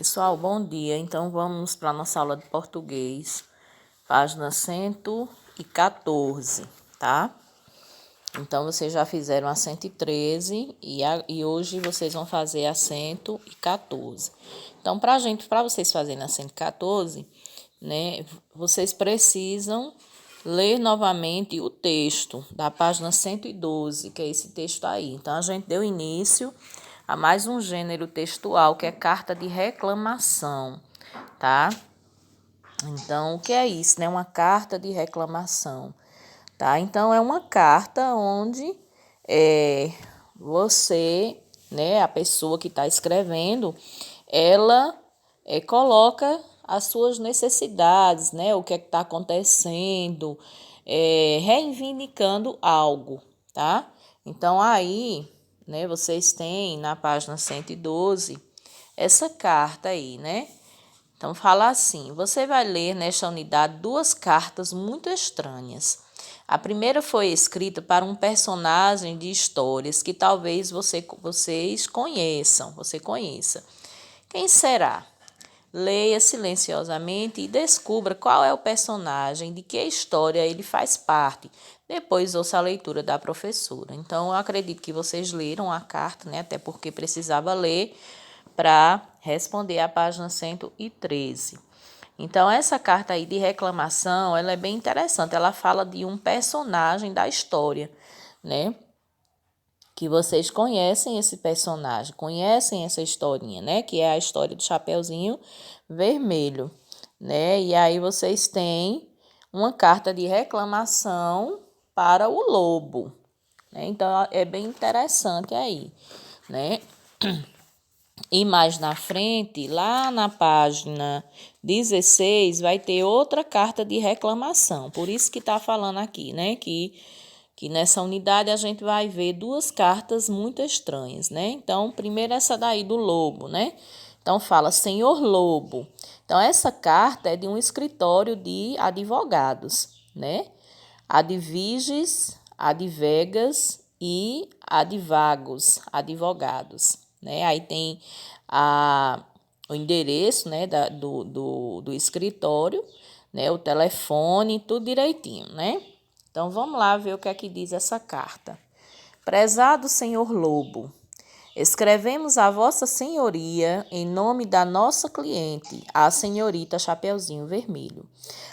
Pessoal, bom dia. Então, vamos para a nossa aula de português, página 114, tá? Então, vocês já fizeram a 113 e hoje vocês vão fazer a 114. Então, para vocês fazerem a 114, né, vocês precisam ler novamente o texto da página 112, que é esse texto aí. Então, a gente deu início a mais um gênero textual, que é carta de reclamação, tá? Então, o que é isso, né? Uma carta de reclamação, tá? Então, é uma carta onde você, né, a pessoa que está escrevendo, ela coloca as suas necessidades, né? O que é que está acontecendo, reivindicando algo, tá? Então, aí, né, vocês têm na página 112 essa carta aí, né? Então, fala assim: você vai ler nesta unidade duas cartas muito estranhas. A primeira foi escrita para um personagem de histórias que talvez vocês conheçam, você conheça. Quem será? Leia silenciosamente e descubra qual é o personagem, de que história ele faz parte. Depois ouça a leitura da professora. Então, eu acredito que vocês leram a carta, né? Até porque precisava ler para responder a página 113. Então, essa carta aí de reclamação, ela é bem interessante. Ela fala de um personagem da história, né? Que vocês conhecem esse personagem, conhecem essa historinha, né? Que é a história do Chapeuzinho Vermelho, né? E aí vocês têm uma carta de reclamação para o lobo, né? Então, é bem interessante aí, né? E mais na frente, lá na página 16, vai ter outra carta de reclamação. Por isso que está falando aqui, né? Que nessa unidade a gente vai ver duas cartas muito estranhas, né? Então, primeiro essa daí do lobo, né? Então, fala, Senhor Lobo. Então, essa carta é de um escritório de advogados, né? Adviges, advegas e advagos, advogados, né? Aí tem o endereço, né, do escritório, né, o telefone, tudo direitinho, né? Então, vamos lá ver o que é que diz essa carta. Prezado senhor Lobo, escrevemos a Vossa Senhoria em nome da nossa cliente, a senhorita Chapeuzinho Vermelho,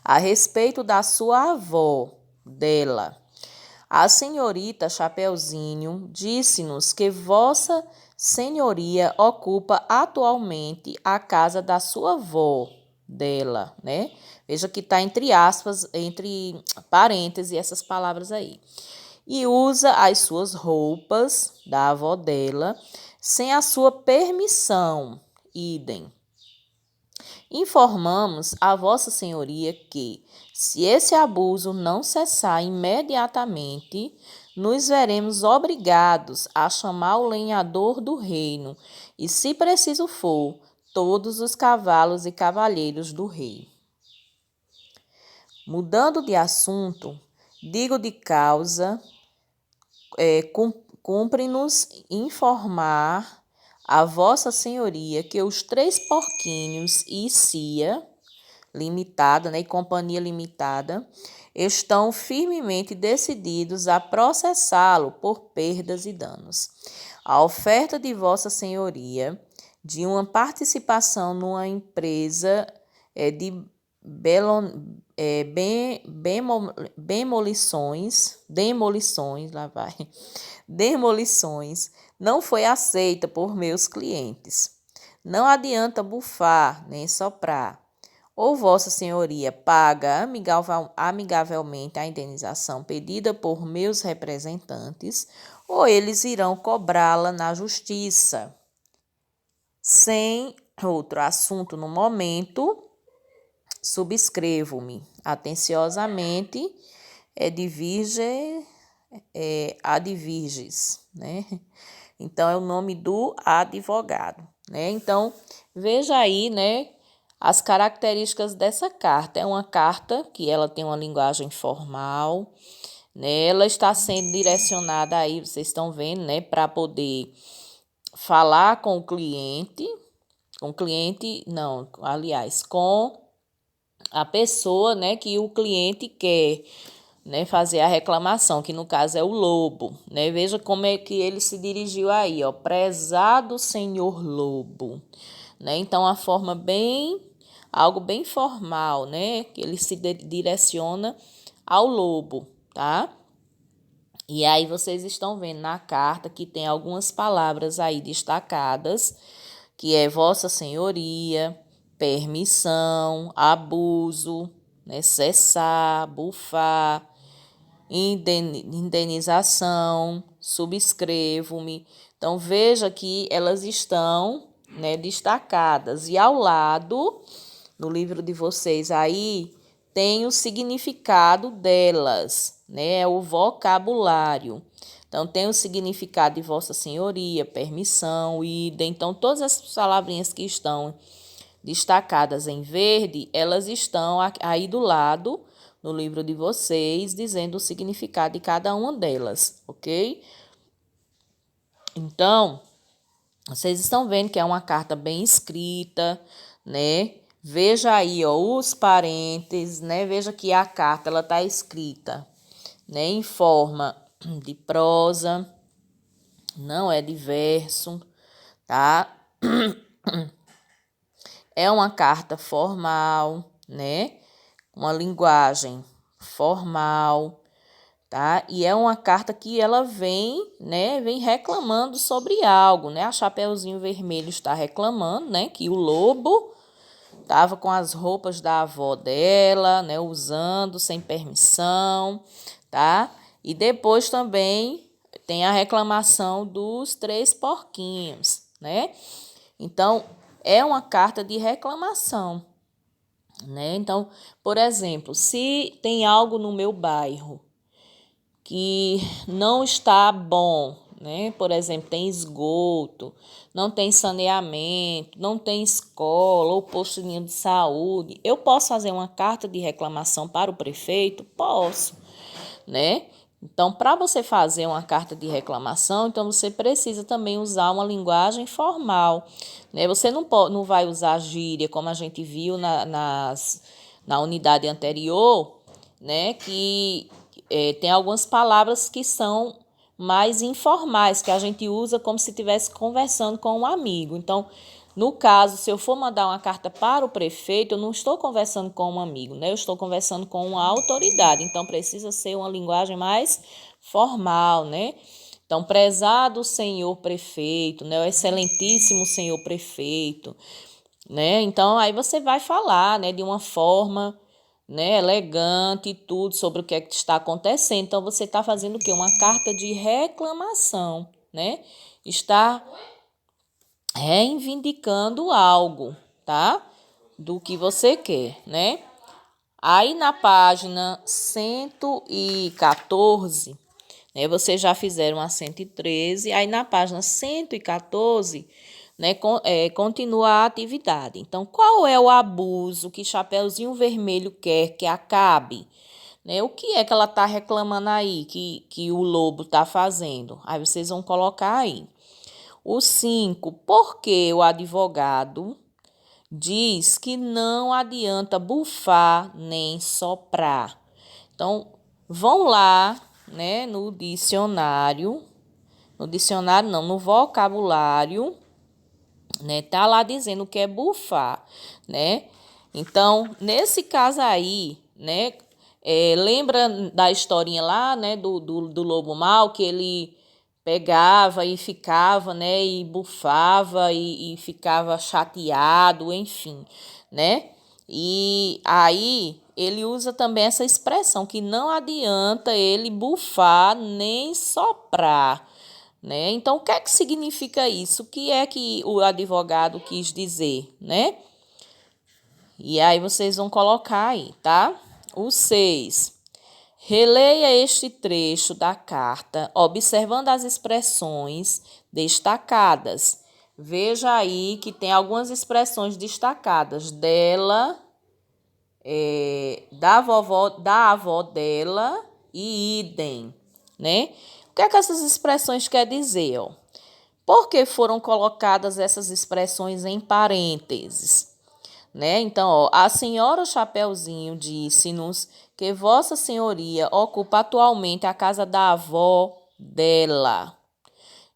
a respeito da sua avó, dela. A senhorita Chapeuzinho disse-nos que Vossa Senhoria ocupa atualmente a casa da sua avó, dela, né? Veja que está entre aspas, entre parênteses, essas palavras aí. E usa as suas roupas da avó dela sem a sua permissão, idem. Informamos a Vossa Senhoria que, se esse abuso não cessar imediatamente, nos veremos obrigados a chamar o lenhador do reino e, se preciso for, todos os cavalos e cavalheiros do rei. Mudando de assunto, digo de causa, cumpre-nos informar a Vossa Senhoria que os 3 porquinhos e Cia Limitada, né, e Companhia Limitada, estão firmemente decididos a processá-lo por perdas e danos. A oferta de Vossa Senhoria de uma participação numa empresa de demolições não foi aceita por meus clientes. Não adianta bufar nem soprar. Ou Vossa Senhoria paga amigavelmente a indenização pedida por meus representantes, ou eles irão cobrá-la na justiça. Sem outro assunto no momento, subscrevo-me atenciosamente, Advirges, né? Então, é o nome do advogado, né? Então, veja aí, né, as características dessa carta. É uma carta que ela tem uma linguagem formal, né? Ela está sendo direcionada aí, vocês estão vendo, né, para poder falar com o cliente, Com o cliente, não, aliás, com a pessoa, né, que o cliente quer, né, fazer a reclamação, que no caso é o lobo, né? Veja como é que ele se dirigiu aí, ó, prezado senhor lobo, né? Então a forma algo bem formal, né, que ele se direciona ao lobo, tá? E aí vocês estão vendo na carta que tem algumas palavras aí destacadas, que é Vossa Senhoria, permissão, abuso, né, cessar, bufar, indenização, subscrevo-me. Então veja que elas estão, né, destacadas. E ao lado, no livro de vocês aí, tem o significado delas, né? É o vocabulário. Então, tem o significado de Vossa Senhoria, permissão, idem. Então, todas as palavrinhas que estão destacadas em verde, elas estão aí do lado, no livro de vocês, dizendo o significado de cada uma delas, ok? Então, vocês estão vendo que é uma carta bem escrita, né? Veja aí, ó, os parênteses, né? Veja que a carta ela tá escrita, né, em forma de prosa, não é de verso, tá? É uma carta formal, né? Uma linguagem formal, tá? E é uma carta que ela vem, né, vem reclamando sobre algo, né? A Chapeuzinho Vermelho está reclamando, né, que o lobo estava com as roupas da avó dela, né, usando sem permissão, tá? E depois também tem a reclamação dos 3 porquinhos, né? Então, é uma carta de reclamação, né? Então, por exemplo, se tem algo no meu bairro que não está bom, né? Por exemplo, tem esgoto, não tem saneamento, não tem escola ou postinho de saúde. Eu posso fazer uma carta de reclamação para o prefeito? Posso, né? Então, para você fazer uma carta de reclamação, então você precisa também usar uma linguagem formal, né? Você não vai usar gíria, como a gente viu na unidade anterior, né? Que tem algumas palavras que são mais informais, que a gente usa como se estivesse conversando com um amigo. Então, no caso, se eu for mandar uma carta para o prefeito, eu não estou conversando com um amigo, né? Eu estou conversando com uma autoridade. Então, precisa ser uma linguagem mais formal, né? Então, prezado senhor prefeito, né? O excelentíssimo senhor prefeito, né? Então, aí você vai falar, né, de uma forma, né, elegante e tudo sobre o que é que está acontecendo. Então, você está fazendo o quê? Uma carta de reclamação, né? Está reivindicando algo, tá? Do que você quer, né? Aí na página 114, né? Vocês já fizeram a 113, aí na página 114, né? Continua a atividade. Então, qual é o abuso que Chapeuzinho Vermelho quer que acabe? Né? O que é que ela está reclamando aí que o lobo está fazendo? Aí vocês vão colocar aí. O 5, porque o advogado diz que não adianta bufar nem soprar. Então, vão lá, né, no vocabulário, né, tá lá dizendo que é bufar, né? Então, nesse caso aí, né, lembra da historinha lá, né, do lobo mau, que ele pegava e ficava, né, e bufava e ficava chateado, enfim, né? E aí ele usa também essa expressão que não adianta ele bufar nem soprar, né? Então, o que é que significa isso? O que é que o advogado quis dizer, né? E aí vocês vão colocar aí, tá? O 6. Releia este trecho da carta, observando as expressões destacadas. Veja aí que tem algumas expressões destacadas dela, da avó dela e idem, né? O que é que essas expressões quer dizer, ó? Por que foram colocadas essas expressões em parênteses? Né? Então, ó, a senhora Chapeuzinho disse-nos que Vossa Senhoria ocupa atualmente a casa da avó dela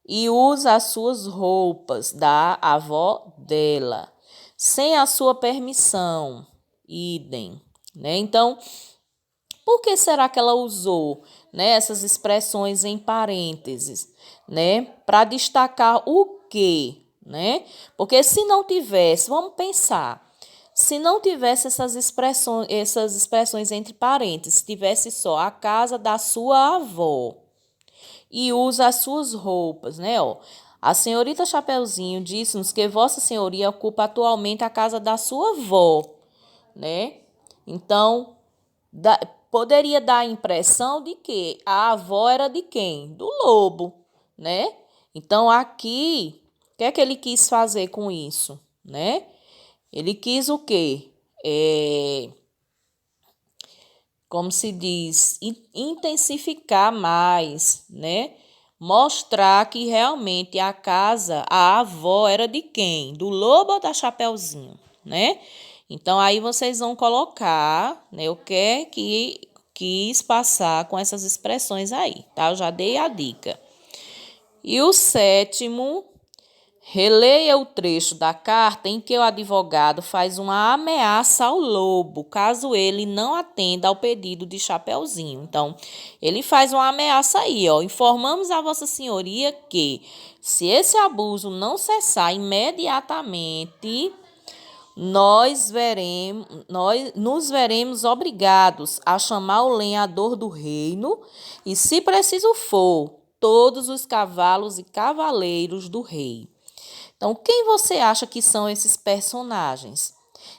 e usa as suas roupas da avó dela, sem a sua permissão. Idem, né? Então, por que será que ela usou, né, essas expressões em parênteses, né? Para destacar o quê, né? Porque se não tivesse, vamos pensar, se não tivesse essas expressões entre parênteses, tivesse só a casa da sua avó e usa as suas roupas, né? Ó, a senhorita Chapeuzinho disse-nos que Vossa Senhoria ocupa atualmente a casa da sua avó, né? Então, da, poderia dar a impressão de que a avó era de quem? Do lobo, né? Então, aqui, o que é que ele quis fazer com isso, né? Ele quis o quê? Como se diz, intensificar mais, né? Mostrar que realmente a casa, a avó era de quem? Do lobo ou da Chapeuzinho, né? Então, aí vocês vão colocar, né, o que é que quis passar com essas expressões aí, tá? Eu já dei a dica. E o sétimo, releia o trecho da carta em que o advogado faz uma ameaça ao lobo, caso ele não atenda ao pedido de Chapeuzinho. Então, ele faz uma ameaça aí, ó. Informamos a Vossa Senhoria que, se esse abuso não cessar imediatamente, nós nos veremos obrigados a chamar o lenhador do reino e, se preciso for, todos os cavalos e cavaleiros do rei. Então, quem você acha que são esses personagens?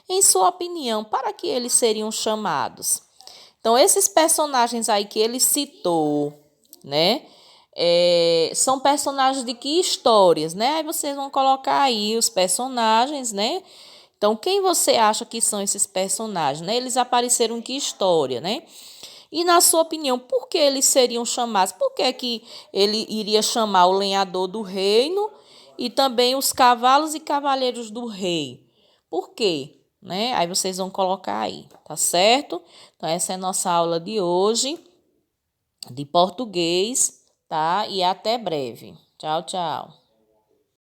Em sua opinião, para que eles seriam chamados? Então, esses personagens aí que ele citou, né? São personagens de que histórias, né? Aí vocês vão colocar aí os personagens, né? Então, quem você acha que são esses personagens, né? Eles apareceram em que história, né? E, na sua opinião, por que eles seriam chamados? Por que que ele iria chamar o lenhador do reino e também os cavalos e cavaleiros do rei? Por quê? Né? Aí vocês vão colocar aí, tá certo? Então, essa é a nossa aula de hoje de português, tá? E até breve. Tchau, tchau.